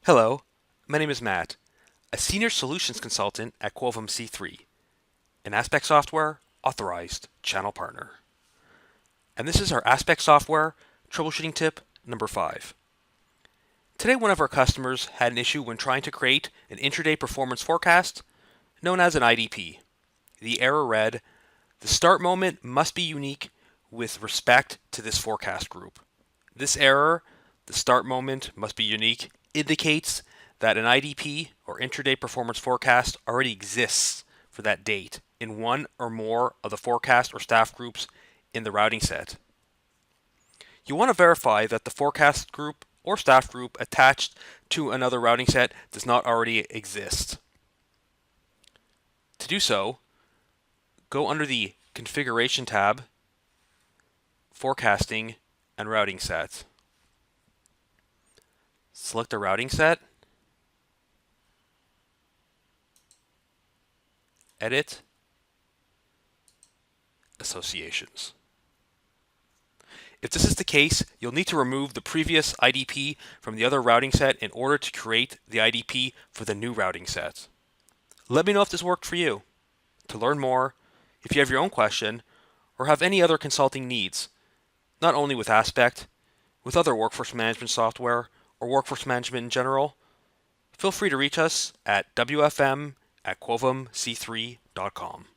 Hello, my name is Matt, a Senior Solutions Consultant at Quovim C3, an Aspect Software Authorized Channel Partner. And this is our Aspect Software Troubleshooting Tip number 5. Today one of our customers had an issue when trying to create an Interday Performance Forecast known as an IDP. The error read, "The start moment must be unique with respect to this forecast group." This error, "the start moment must be unique," indicates that an IDP or intraday performance forecast already exists for that date in one or more of the forecast or staff groups in the routing set. You want to verify that the forecast group or staff group attached to another routing set does not already exist. To do so, go under the Configuration tab, Forecasting and Routing Sets. Select a routing set, Edit, Associations. If this is the case, you'll need to remove the previous IDP from the other routing set in order to create the IDP for the new routing set. Let me know if this worked for you. To learn more, if you have your own question, or have any other consulting needs, not only with Aspect, with other workforce management software, or workforce management in general, feel free to reach us at wfm@quovimc3.com.